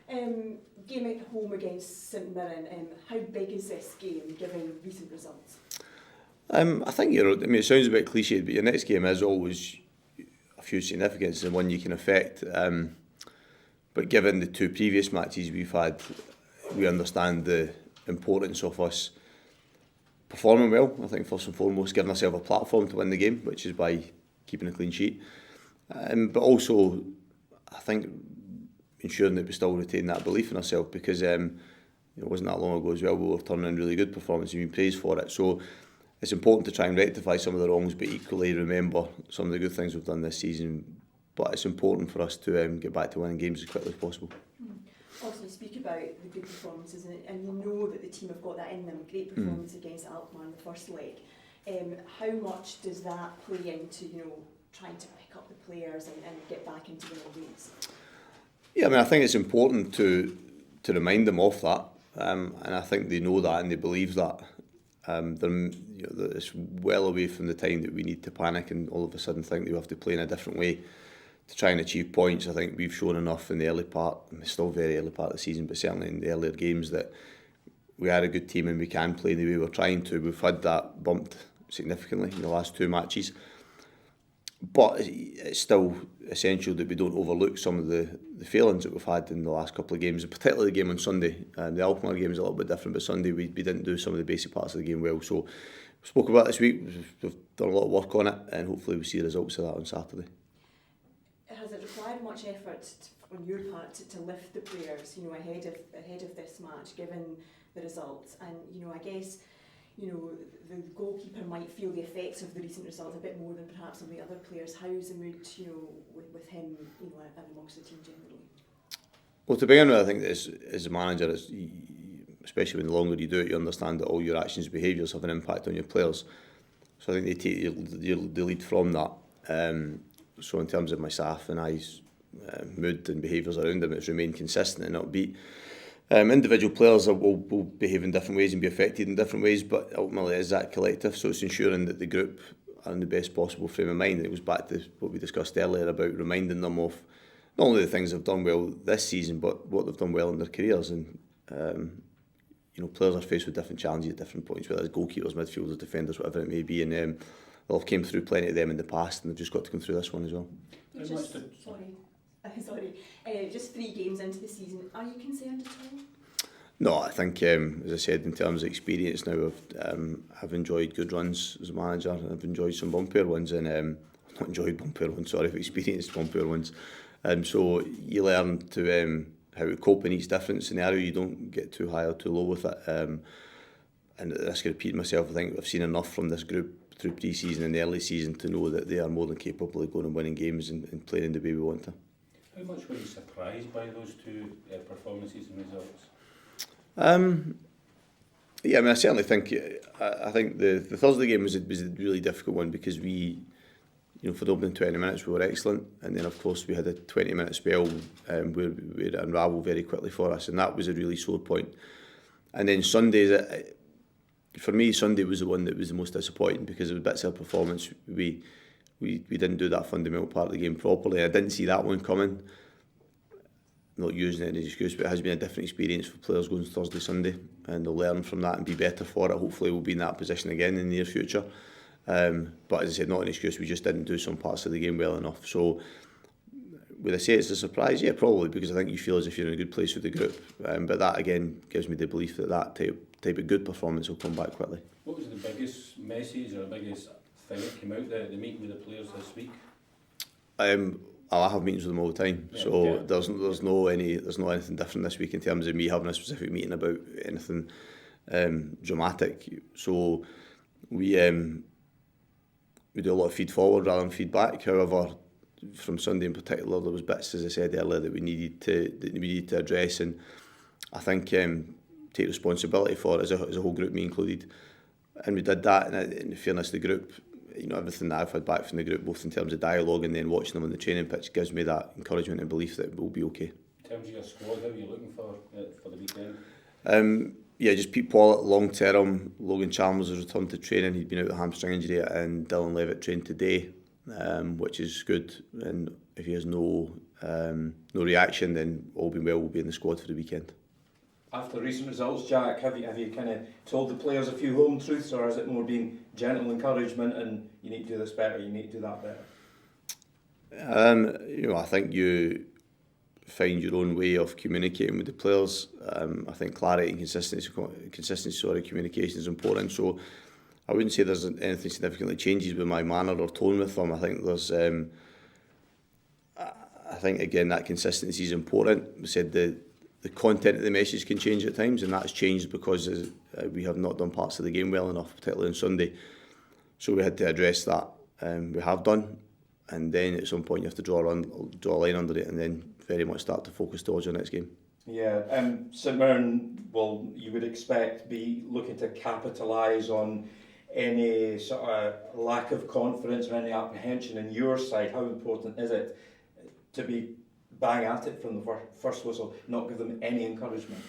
Game at home against St Mirren, how big is this game given recent results? I think it sounds a bit cliched, but your next game is always a huge significance and one you can affect. But given the two previous matches we've had, we understand the importance of us performing well. I think first and foremost, giving ourselves a platform to win the game, which is by keeping a clean sheet. But also, I think ensuring that we still retain that belief in ourselves, because it wasn't that long ago as well we were turning in really good performance and being praised for it. So it's important to try and rectify some of the wrongs, but equally remember some of the good things we've done this season. But it's important for us to get back to winning games as quickly as possible. Also, you speak about the good performances, and you know that the team have got that in them. Great performance against Alkmaar in the first leg. How much does that play into trying to pick up the players and get back into winning leagues? Yeah, I think it's important to remind them of that, and I think they know that and they believe that. It's well away from the time that we need to panic and all of a sudden think that we have to play in a different way to try and achieve points. I think we've shown enough in the early part, it's still very early part of the season, but certainly in the earlier games, that we are a good team and we can play the way we're trying to. We've had that bumped significantly in the last two matches, but it's still essential that we don't overlook some of the failings that we've had in the last couple of games, and particularly the game on Sunday. The Alkmaar game is a little bit different, but Sunday we didn't do some of the basic parts of the game well. So we spoke about this week, we've done a lot of work on it, and hopefully we'll see the results of that on Saturday. Has it required much effort on your part to lift the players, ahead of this match, given the results? And I guess the goalkeeper might feel the effects of the recent results a bit more than perhaps some of the other players. How's the mood, with him, and amongst the team generally? Well, to begin with, I think as a manager, especially when the longer you do it, you understand that all your actions and behaviours have an impact on your players. So I think they take the lead from that. So in terms of my staff and I's mood and behaviours around them, it's remained consistent and upbeat. Individual players will behave in different ways and be affected in different ways, but ultimately it is that collective. So it's ensuring that the group are in the best possible frame of mind. It goes back to what we discussed earlier about reminding them of not only the things they've done well this season, but what they've done well in their careers. And players are faced with different challenges at different points, whether it's goalkeepers, midfielders, defenders, whatever it may be. And they'll have came through plenty of them in the past, and they've just got to come through this one as well. Just 3 games into the season, are you concerned at all? No, I think, as I said, in terms of experience now, I've enjoyed good runs as a manager, and I've enjoyed some bumpier ones, and not enjoyed bumpier ones, sorry, I've experienced bumpier ones. So you learn to how to cope in each different scenario. You don't get too high or too low with it. And at the risk of repeating myself, I think I've seen enough from this group through pre-season and the early season to know that they are more than capable of going and winning games and playing the way we want to. How much were you surprised by those two performances and results? I certainly think I think the Thursday game was a really difficult one, because we, for the opening 20 minutes we were excellent, and then of course we had a 20-minute spell where it unravelled very quickly for us, and that was a really sore point. And then Sunday, for me, Sunday was the one that was the most disappointing, because of bits of performance we didn't do that fundamental part of the game properly. I didn't see that one coming. Not using it as an excuse, but it has been a different experience for players going Thursday, Sunday, and they'll learn from that and be better for it. Hopefully we'll be in that position again in the near future. But as I said, not an excuse, we just didn't do some parts of the game well enough. So would I say it's a surprise? Yeah, probably, because I think you feel as if you're in a good place with the group. But that again gives me the belief that type of good performance will come back quickly. What was the biggest message or the biggest thing that came out the meeting with the players this week? I have meetings with them all the time, there's no anything different this week in terms of me having a specific meeting about anything dramatic. So we do a lot of feed forward rather than feedback. However, from Sunday in particular, there was bits, as I said earlier, that we needed to address, and I think take responsibility for it as a whole group, me included. And we did that, and in fairness, the group, everything that I've had back from the group, both in terms of dialogue and then watching them on the training pitch, gives me that encouragement and belief that we'll be okay. In terms of your squad, how are you looking for the weekend? Just Pete Pollitt, long term. Logan Chalmers has returned to training. He'd been out with a hamstring injury, and Dylan Levitt trained today. which is good. And if he has no reaction, then all being well, will be in the squad for the weekend. After recent results, Jack, have you kind of told the players a few home truths, or is it more being gentle encouragement and you need to do this better, you need to do that better? I think you find your own way of communicating with the players. I think clarity and consistency communication is important. So I wouldn't say there's anything significantly changes with my manner or tone with them. I think there's, I think again that consistency is important. We said the content of the message can change at times, and that's changed because we have not done parts of the game well enough, particularly on Sunday. So we had to address that. We have done, and then at some point you have to draw a line under it, and then very much start to focus towards your next game. Yeah, St Mirren will, you would expect, be looking to capitalise on any sort of lack of confidence or any apprehension on your side. How important is it to be bang at it from the first whistle, not give them any encouragement?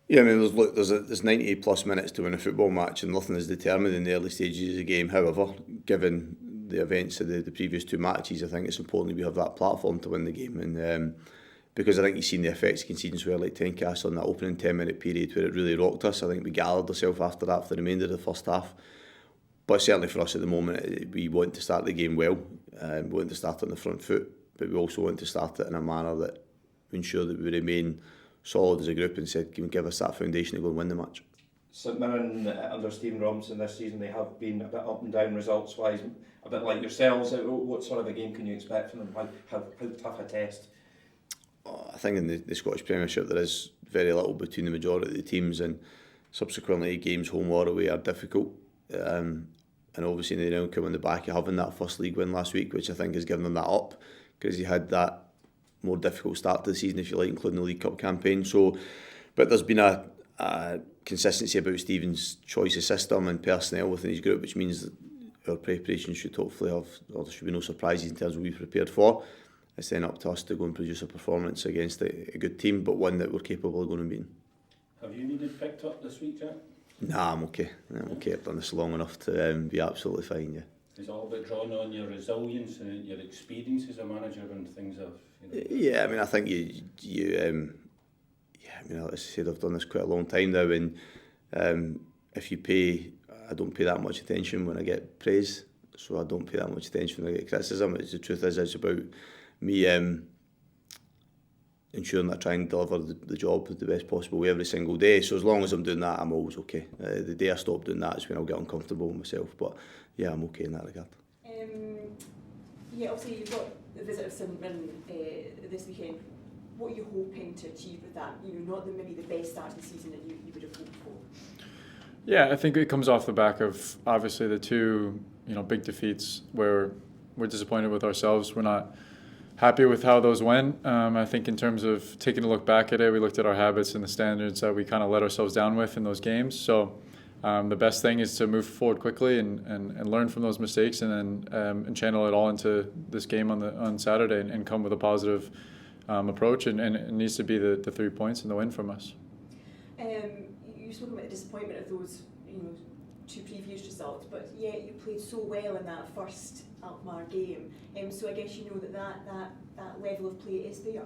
Yeah, I mean, there's 98 plus minutes to win a football match, and nothing is determined in the early stages of the game. However, given the events of the previous two matches, I think it's important we have that platform to win the game. And because I think you've seen the effects of conceding so early to Tannadice on that opening 10-minute period where it really rocked us. I think we gathered ourselves after that for the remainder of the first half. But certainly for us at the moment, we want to start the game well. We want to start on the front foot, but we also want to start it in a manner that ensure that we remain solid as a group and said, can give us that foundation to go and win the match. St Mirren, under Stephen Robinson this season, they have been a bit up and down results-wise, a bit like yourselves. What sort of a game can you expect from them? How tough a test? I think in the Scottish Premiership there is very little between the majority of the teams, and subsequently games home or away are difficult. And obviously they now come on the back of having that first league win last week, which I think has given them that up, because he had that more difficult start to the season, if you like, including the League Cup campaign. So, but there's been a consistency about Stephen's choice of system and personnel within his group, which means that our preparation should hopefully have, or there should be no surprises in terms of what we've prepared for. It's then up to us to go and produce a performance against a good team, but one that we're capable of going and beating. Have you needed picked up this week, Jack? Nah, I'm okay. I've done this long enough to be absolutely fine, yeah. It's all about drawing on your resilience and your experience as a manager when things have... Yeah, I mean, I think as I said, I've done this quite a long time now, and if you pay, I don't pay that much attention when I get praise, so I don't pay that much attention when I get criticism. The truth is, it's about me ensuring that I try and deliver the job the best possible way every single day. So as long as I'm doing that, I'm always okay. The day I stop doing that is when I'll get uncomfortable with myself, but yeah, I'm okay in that regard. Yeah, obviously you've got the visit of St Mirren this weekend. What are you hoping to achieve with that? Not maybe the best start to the season that you would have hoped for. Yeah, I think it comes off the back of obviously the two big defeats where we're disappointed with ourselves. We're not happy with how those went. I think in terms of taking a look back at it, we looked at our habits and the standards that we kind of let ourselves down with in those games. So the best thing is to move forward quickly and learn from those mistakes, and then and channel it all into this game on Saturday and come with a positive approach. And it needs to be the 3 points and the win from us. You spoke about the disappointment of those two previous results, but yet you played so well in that first Alkmaar game. So I guess that level of play is there.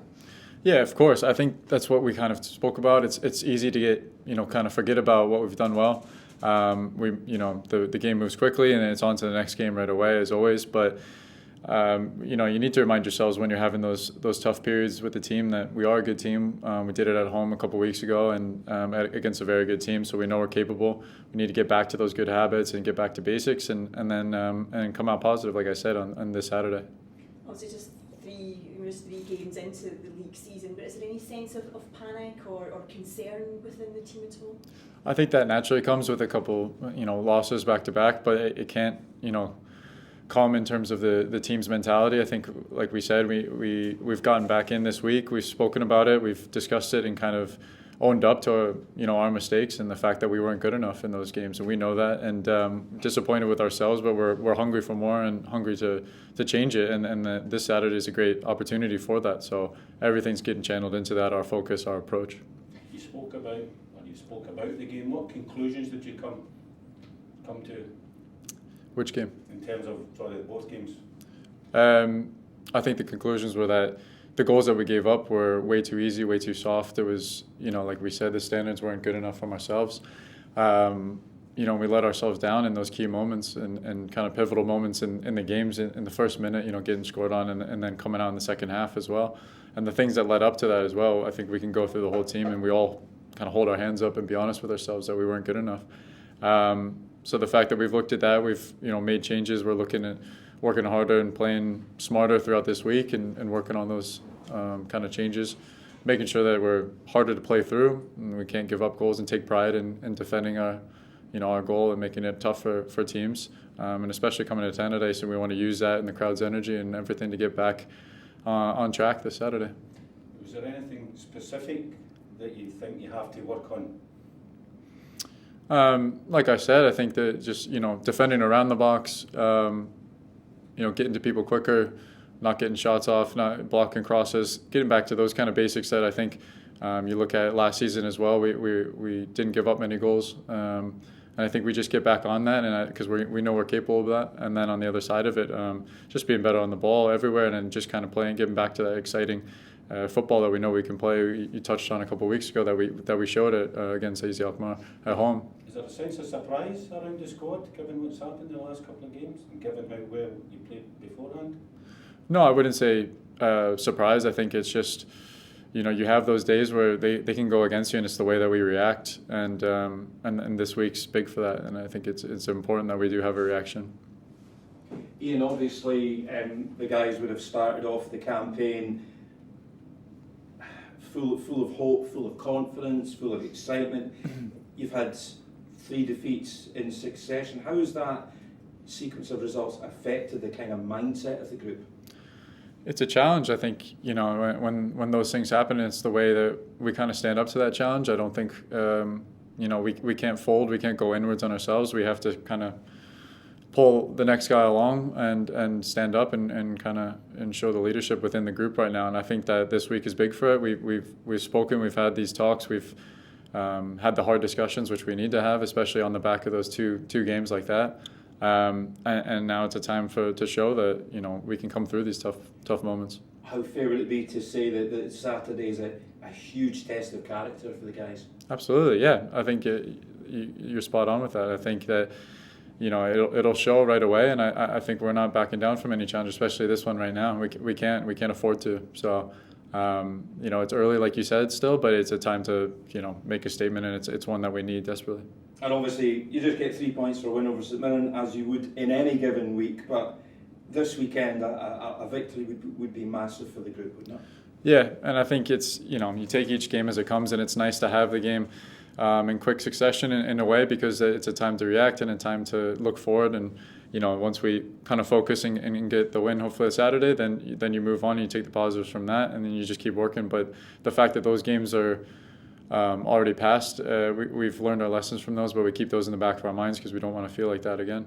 Yeah, of course. I think that's what we kind of spoke about. It's easy to get kind of forget about what we've done well. The game moves quickly and it's on to the next game right away, as always. But you need to remind yourselves when you're having those tough periods with the team that we are a good team. We did it at home a couple of weeks ago and against a very good team, so we know we're capable. We need to get back to those good habits and get back to basics and then come out positive, like I said, on this Saturday. Obviously, just three games into the league season, but is there any sense of panic or concern within the team at all? I think that naturally comes with a couple losses back to back, but it can't calm in terms of the team's mentality. I think, like we said, we've gotten back in this week. We've spoken about it. We've discussed it and kind of owned up to our mistakes and the fact that we weren't good enough in those games, and we know that. And disappointed with ourselves, but we're hungry for more and hungry to change it. And this Saturday is a great opportunity for that. So everything's getting channeled into that. Our focus, our approach. You spoke about the game. What conclusions did you come to? Which game? In terms of both games? I think the conclusions were that the goals that we gave up were way too easy, way too soft. It was, like we said, the standards weren't good enough from ourselves. We let ourselves down in those key moments and kind of pivotal moments in the games in the first minute, getting scored on and then coming out in the second half as well. And the things that led up to that as well, I think we can go through the whole team and we all kind of hold our hands up and be honest with ourselves that we weren't good enough. So the fact that we've looked at that, we've made changes, we're looking at working harder and playing smarter throughout this week and working on those kind of changes, making sure that we're harder to play through and we can't give up goals and take pride in defending our goal and making it tough for teams, and especially coming to Tannadice, and we want to use that and the crowd's energy and everything to get back on track this Saturday. Was there anything specific that you think you have to work on? Like I said, I think that just defending around the box, getting to people quicker, not getting shots off, not blocking crosses, getting back to those kind of basics that I think you look at last season as well. We didn't give up many goals. And I think we just get back on that, and because we know we're capable of that. And then on the other side of it, just being better on the ball everywhere, and then just kind of playing, getting back to that exciting football that we know we can play. You touched on a couple of weeks ago that we showed it against AZ Alkmaar at home. Is there a sense of surprise around the squad, given what's happened in the last couple of games, and given how well you played beforehand? No, I wouldn't say surprise. I think it's just, you have those days where they can go against you, and it's the way that we react. And this week's big for that. And I think it's important that we do have a reaction. Ian, obviously, the guys would have started off the campaign full of hope, full of confidence, full of excitement. You've had 3 defeats in succession. How has that sequence of results affected the kind of mindset of the group? It's a challenge. I think, when those things happen, it's the way that we kind of stand up to that challenge. I don't think, we can't fold, we can't go inwards on ourselves. We have to kind of pull the next guy along and stand up and kind of show the leadership within the group right now. And I think that this week is big for it. We've spoken, we've had these talks, we've had the hard discussions, which we need to have, especially on the back of those two games like that. And now it's a time to show that we can come through these tough moments. How fair would it be to say that Saturday is a huge test of character for the guys? Absolutely, yeah. I think you're spot on with that. I think that it'll show right away, and I think we're not backing down from any challenge, especially this one right now. We can't afford to. So it's early, like you said, still, but it's a time to make a statement, and it's one that we need desperately. And obviously, you just get 3 points for a win over St Mirren, as you would in any given week. But this weekend, a victory would be massive for the group, wouldn't it? Yeah, and I think it's you take each game as it comes, and it's nice to have the game in quick succession in a way, because it's a time to react and a time to look forward. And once we kind of focus and get the win, hopefully Saturday, then you move on and you take the positives from that, and then you just keep working. But the fact that those games are already passed, we've learned our lessons from those, but we keep those in the back of our minds because we don't want to feel like that again.